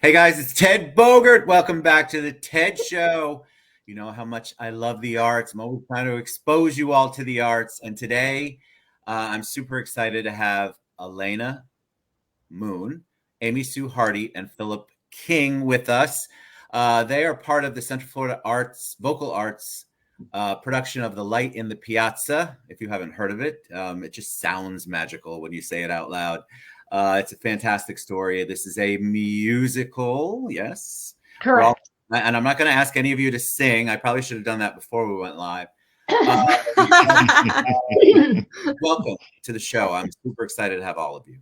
Hey guys, it's Ted Bogert. Welcome back to the TED Show. You know how much I love the arts. I'm always trying to expose you all to the arts. And today, I'm super excited to have Elina Moon, Amy Sue Hardy, and Philip King with us. They are part of the Central Florida Arts, Vocal Arts production of the Light in the Piazza. If you haven't heard of it, it just sounds magical when you say it out loud. It's a fantastic story. This is a musical, yes. Correct. And I'm not going to ask any of you to sing. I probably should have done that before we went live. Welcome to the show. I'm super excited to have all of you.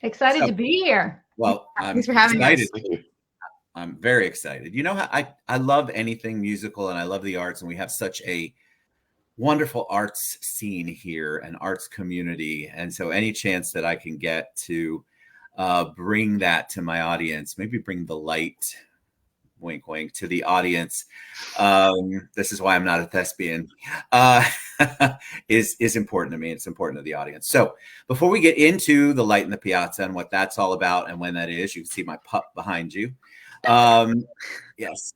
Excited to be here. Well, thanks for having us. I'm very excited. You know, I love anything musical and I love the arts, and we have such a wonderful arts scene here and arts community. And so any chance that I can get to bring that to my audience, maybe bring the light, wink, wink, to the audience. This is why I'm not a thespian, is important to me. It's important to the audience. So before we get into the Light in the Piazza and what that's all about and when that is, you can see my pup behind you. Yes.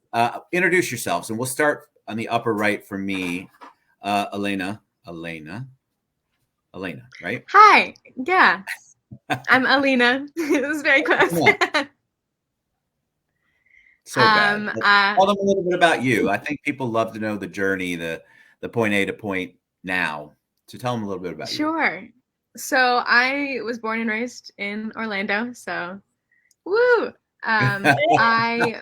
Introduce yourselves, and we'll start on the upper right for me. Elina, right? Hi. Yeah. I'm Elina. It was very close. So bad. Tell them a little bit about you. I think people love to know the journey, the point A to point now. So tell them a little bit about you. Sure. So I was born and raised in Orlando. So, woo. I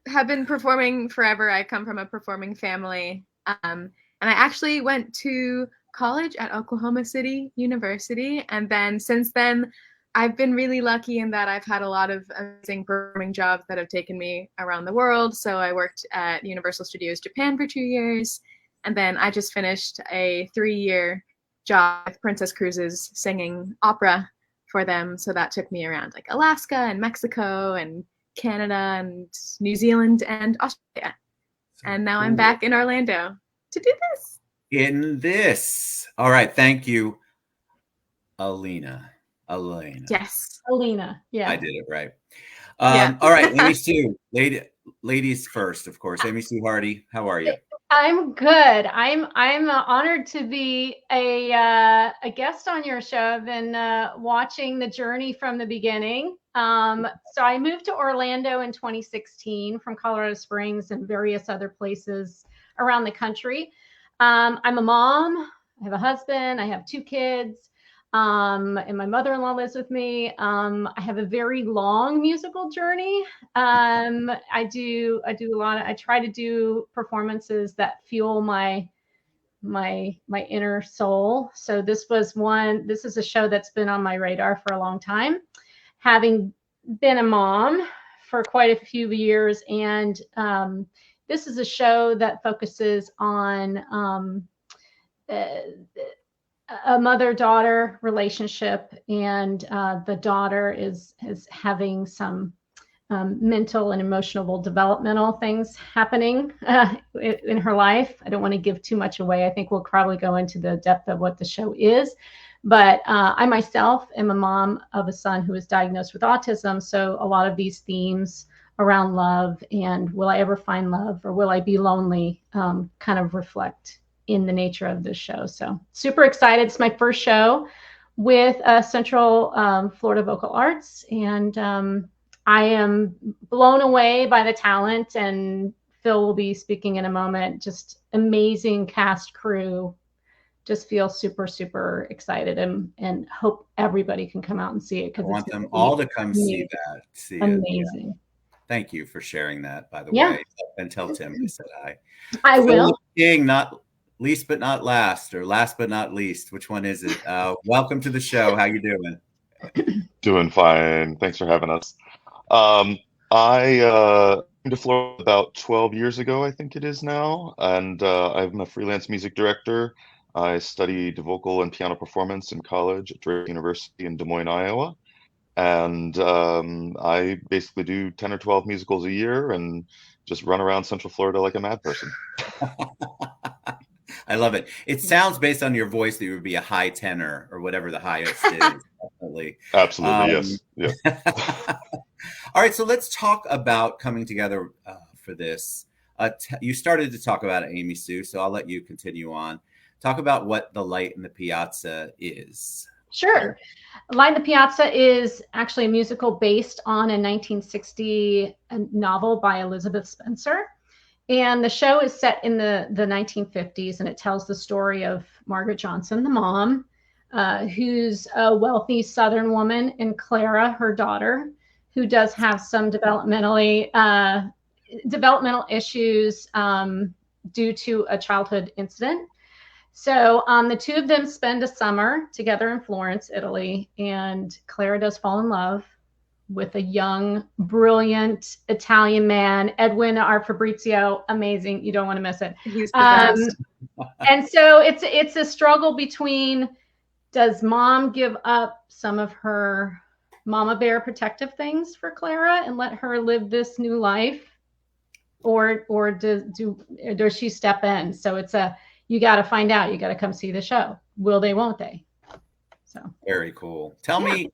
have been performing forever. I come from a performing family. And I actually went to college at Oklahoma City University. And then since then, I've been really lucky in that I've had a lot of amazing performing jobs that have taken me around the world. So I worked at Universal Studios Japan for 2 years. And then I just finished a 3-year job with Princess Cruises singing opera for them. So that took me around like Alaska and Mexico and Canada and New Zealand and Australia. And now I'm back in Orlando to do this. All right. Thank you, Elina. Yes. Elina. Yeah. I did it right. Yeah. All right. Amy Sue. Ladies first, of course. Amy Sue Hardy, how are you? I'm good. I'm honored to be a guest on your show. I've been watching the journey from the beginning. So I moved to Orlando in 2016 from Colorado Springs and various other places around the country. I'm a mom. I have a husband. I have 2 kids. And my mother-in-law lives with me. I have a very long musical journey. I try to do performances that fuel my inner soul. So this is a show that's been on my radar for a long time, having been a mom for quite a few years. And this is a show that focuses on a mother-daughter relationship, and the daughter is having some mental and emotional developmental things happening in her life. I don't want to give too much away. I think we'll probably go into the depth of what the show is. But I myself am a mom of a son who is diagnosed with autism. So a lot of these themes around love and will I ever find love or will I be lonely kind of reflect in the nature of this show. So super excited. It's my first show with Central Florida Vocal Arts. And I am blown away by the talent, and Phil will be speaking in a moment. Just amazing cast, crew. Just feel super, super excited and hope everybody can come out and see it. I want them all to come see that. Amazing. Yeah. Thank you for sharing that, by the way. And tell Tim I said hi. I will. King, not least but not last, or last but not least. Which one is it? Welcome to the show. How you doing? Doing fine. Thanks for having us. I came to Florida about 12 years ago, I think it is now, and I'm a freelance music director. I studied vocal and piano performance in college at Drake University in Des Moines, Iowa. And I basically do 10 or 12 musicals a year and just run around Central Florida like a mad person. I love it. It sounds, based on your voice, that you would be a high tenor or whatever the highest is. Definitely. Absolutely, yes. Yeah. All right, so let's talk about coming together for this. You started to talk about it, Amy Sue, so I'll let you continue on. Talk about what the Light in the Piazza is. Sure. Light in the Piazza is actually a musical based on a 1960 novel by Elizabeth Spencer. And the show is set in the 1950s, and it tells the story of Margaret Johnson, the mom, who's a wealthy Southern woman, and Clara, her daughter, who does have some developmental issues due to a childhood incident. So the two of them spend a summer together in Florence, Italy, and Clara does fall in love with a young, brilliant Italian man, Edwin, our Fabrizio. Amazing. You don't want to miss it. He's the best. And so it's a struggle between, does mom give up some of her mama bear protective things for Clara and let her live this new life? Or does she step in? So you got to find out. You got to come see the show. Will they, won't they? So very cool. Tell me,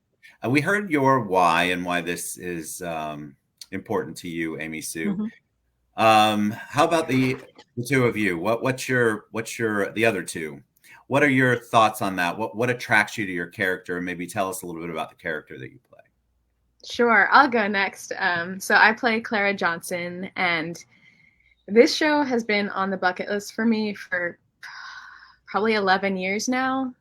we heard your why and why this is important to you, Amy Sue. Mm-hmm. How about the two of you? What's your the other two? What are your thoughts on that? What attracts you to your character? And maybe tell us a little bit about the character that you play. Sure, I'll go next. So I play Clara Johnson, and this show has been on the bucket list for me for probably 11 years now.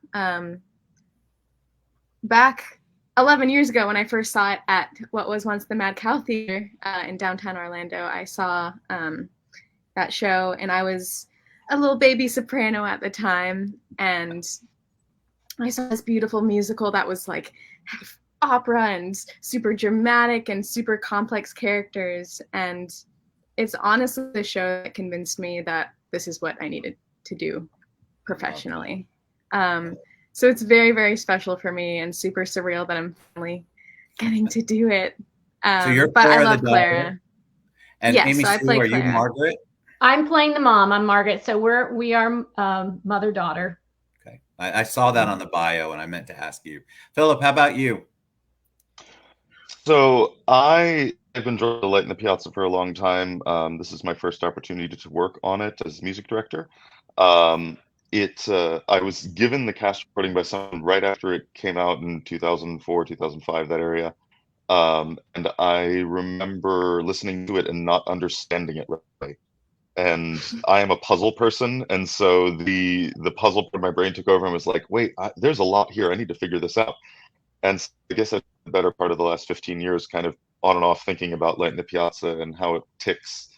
Back 11 years ago, when I first saw it at what was once the Mad Cow Theater in downtown Orlando, I saw that show, and I was a little baby soprano at the time, and I saw this beautiful musical that was like opera and super dramatic and super complex characters, and it's honestly the show that convinced me that this is what I needed to do professionally. So it's very, very special for me and super surreal that I'm finally getting to do it. So you're but Clara, I love Clara. And yes, Amy so I Sue, play are Clara. you Margaret? I'm playing the mom. I'm Margaret. So we are mother-daughter. Okay. I saw that on the bio, and I meant to ask you. Philip, how about you? So I've been drawn to Light in the Piazza for a long time. This is my first opportunity to work on it as music director. I was given the cast recording by someone right after it came out in 2004, 2005, that area. And I remember listening to it and not understanding it right. And I am a puzzle person, and so the puzzle part of my brain took over and was like, wait, there's a lot here. I need to figure this out. And so I guess I spent the better part of the last 15 years kind of on and off thinking about Light in the Piazza and how it ticks.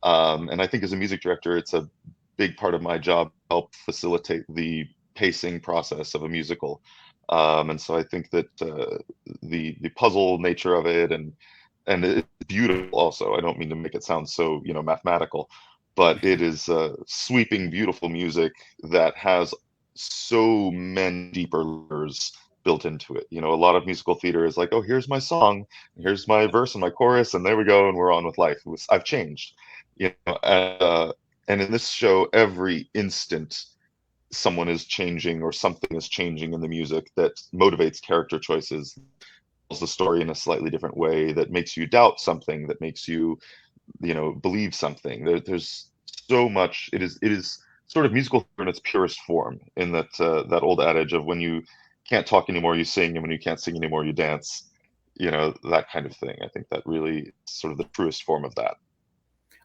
And I think as a music director, it's a big part of my job to help facilitate the pacing process of a musical. And so I think that the puzzle nature of it and it's beautiful also. I don't mean to make it sound so, mathematical, but it is sweeping, beautiful music that has so many deeper layers built into it. A lot of musical theater is like, oh, here's my song, here's my verse and my chorus, and there we go, and we're on with life. I've changed, and in this show, every instant someone is changing or something is changing in the music that motivates character choices, tells the story in a slightly different way, that makes you doubt something, that makes you believe something. There's so much. It is sort of musical theater in its purest form, in that old adage of when you can't talk anymore, you sing, and when you can't sing anymore, you dance. That kind of thing. I think that really is sort of the truest form of that.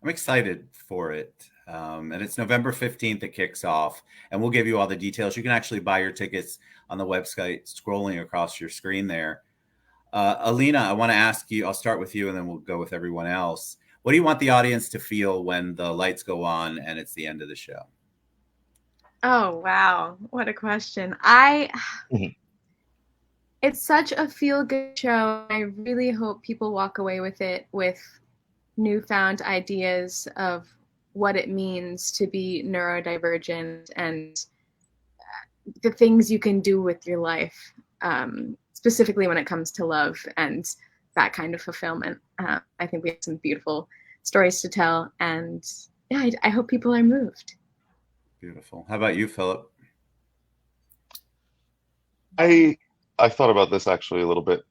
I'm excited for it. And it's November 15th it kicks off, and we'll give you all the details. You can actually buy your tickets on the website, scrolling across your screen there. Elina, I want to ask you, I'll start with you and then we'll go with everyone else. What do you want the audience to feel when the lights go on and it's the end of the show? Oh, wow. What a question. It's such a feel-good show. I really hope people walk away with it with newfound ideas of what it means to be neurodivergent and the things you can do with your life, specifically when it comes to love and that kind of fulfillment. I think we have some beautiful stories to tell, and yeah, I hope people are moved. Beautiful. How about you, Philip? I thought about this actually a little bit.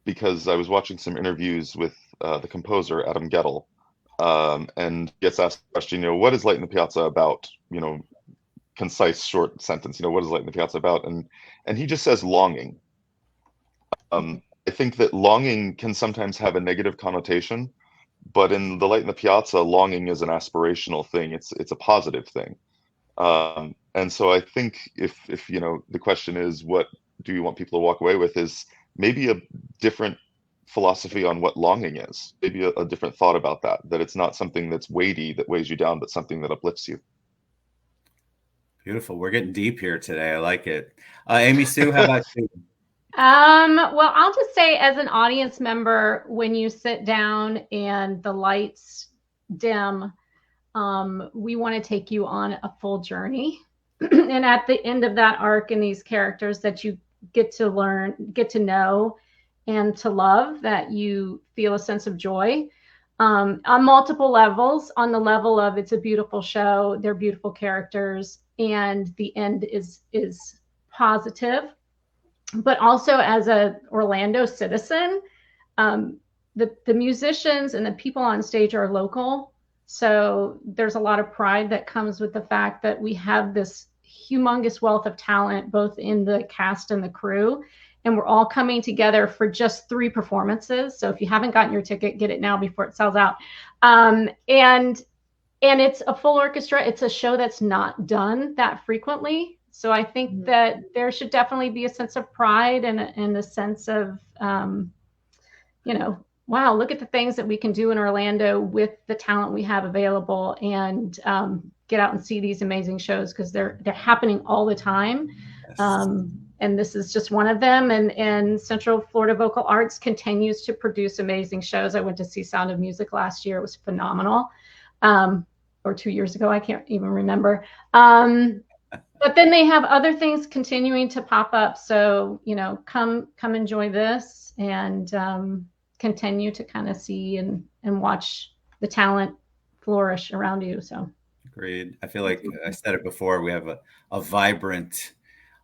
because I was watching some interviews with the composer Adam Gettle, and gets asked the question, what is Light in the Piazza about? Concise, short sentence. What is Light in the Piazza about? And he just says longing. I think that longing can sometimes have a negative connotation, but in the Light in the Piazza, longing is an aspirational thing. It's a positive thing. And so I think if the question is, what do you want people to walk away with, is maybe a different philosophy on what longing is, maybe a different thought about that it's not something that's weighty, that weighs you down, but something that uplifts you. Beautiful. We're getting deep here today. I like it. Amy Sue, how about you? Well, I'll just say, as an audience member, when you sit down and the lights dim, we want to take you on a full journey. And at the end of that arc, and these characters that you get to learn, get to know, and to love, that you feel a sense of joy on multiple levels. On the level of, it's a beautiful show, they're beautiful characters, and the end is positive. But also, as a Orlando citizen, the musicians and the people on stage are local. So there's a lot of pride that comes with the fact that we have this humongous wealth of talent, both in the cast and the crew. And we're all coming together for just 3 performances. So if you haven't gotten your ticket, get it now before it sells out. And it's a full orchestra. It's a show that's not done that frequently. So I think that there should definitely be a sense of pride and a sense of, wow, look at the things that we can do in Orlando with the talent we have available, and get out and see these amazing shows, because they're happening all the time. Yes. And this is just one of them. And Central Florida Vocal Arts continues to produce amazing shows. I went to see Sound of Music last year. It was phenomenal. Or 2 years ago, I can't even remember. But then they have other things continuing to pop up. So, come enjoy this, and continue to kind of see and watch the talent flourish around you. So agreed. I feel like I said it before, we have a vibrant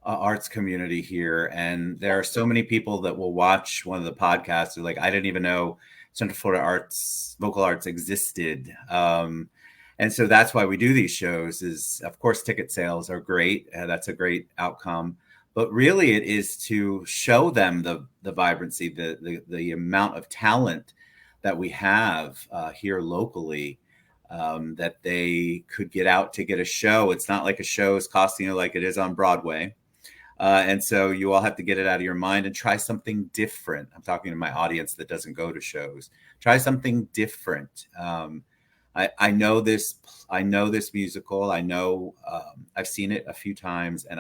arts community here, and there are so many people that will watch one of the podcasts who are like, I didn't even know Central Florida Vocal Arts existed. And so that's why we do these shows. Is, of course, ticket sales are great. That's a great outcome. But really, it is to show them the vibrancy, the amount of talent that we have here locally, that they could get out to get a show. It's not like a show is costing you like it is on Broadway. And so you all have to get it out of your mind and try something different. I'm talking to my audience that doesn't go to shows. Try something different. I know this musical. I know I've seen it a few times, and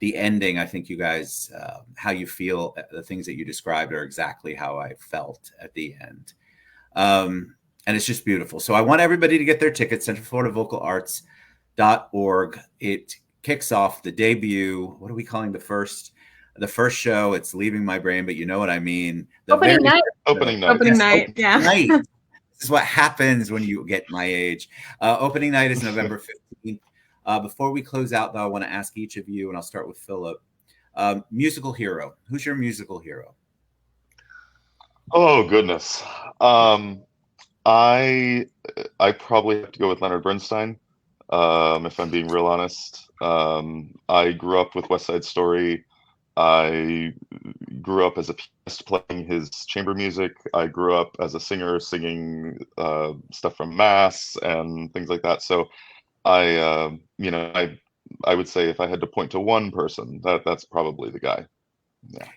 the ending, I think you guys, how you feel, the things that you described are exactly how I felt at the end. And it's just beautiful. So I want everybody to get their tickets, centralfloridavocalarts.org. It kicks off the debut. What are we calling the first show? It's leaving my brain, but you know what I mean. Opening night. Opening night. Opening night. Yeah. Night. This is what happens when you get my age. Opening night is November 15th. Before we close out, though, I want to ask each of you, and I'll start with Philip. Musical hero. Who's your musical hero? Oh, goodness. I probably have to go with Leonard Bernstein, if I'm being real honest. I grew up with West Side Story. I grew up as a pianist playing his chamber music. I grew up as a singer singing stuff from Mass and things like that. So I would say, if I had to point to one person, that's probably the guy.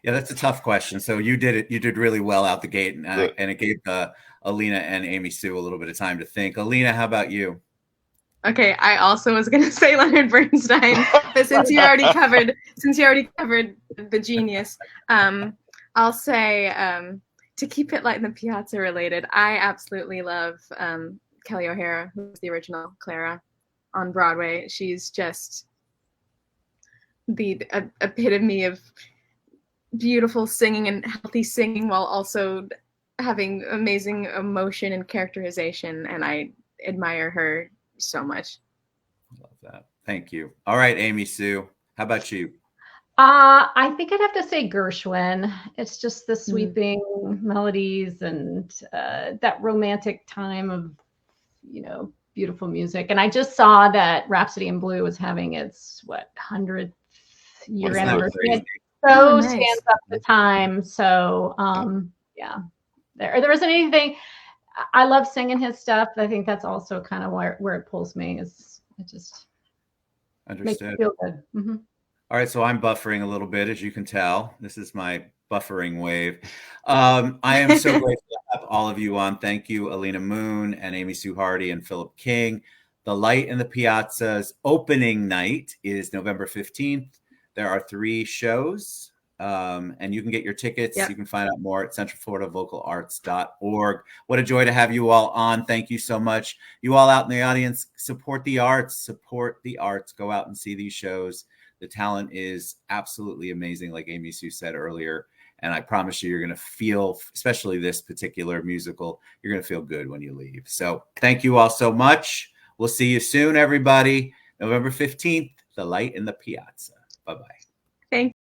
Yeah, that's a tough question. So you did it. You did really well out the gate, and it gave Elina and Amy Sue a little bit of time to think. Elina, how about you? Okay, I also was gonna say Leonard Bernstein, but since you already covered the genius, I'll say, to keep it Light in the Piazza related, I absolutely love Kelly O'Hara, who's the original Clara on Broadway. She's just the epitome of beautiful singing and healthy singing, while also having amazing emotion and characterization, and I admire her so much. Love that. Thank you. All right, Amy Sue, how about you? I think I'd have to say Gershwin. It's just the sweeping melodies and that romantic time of, beautiful music. And I just saw that Rhapsody in Blue was having its 100th year anniversary. It so stands up the time. So yeah, there isn't anything. I love singing his stuff. I think that's also kind of where it pulls me. Is it just makes me feel good. Mm-hmm. All right, so I'm buffering a little bit, as you can tell. This is my buffering wave. I am so grateful to have all of you on. Thank you, Elina Moon and Amy Sue Hardy and Philip King. The Light in the Piazza's opening night is November 15th. There are 3 shows, and you can get your tickets. Yep. You can find out more at centralfloridaVocalArts.org. What a joy to have you all on. Thank you so much. You all out in the audience, support the arts. Support the arts. Go out and see these shows. The talent is absolutely amazing, like Amy Sue said earlier. And I promise you're going to feel, especially this particular musical, you're going to feel good when you leave. So thank you all so much. We'll see you soon, everybody. November 15th, The Light in the Piazza. Bye-bye. Thank you.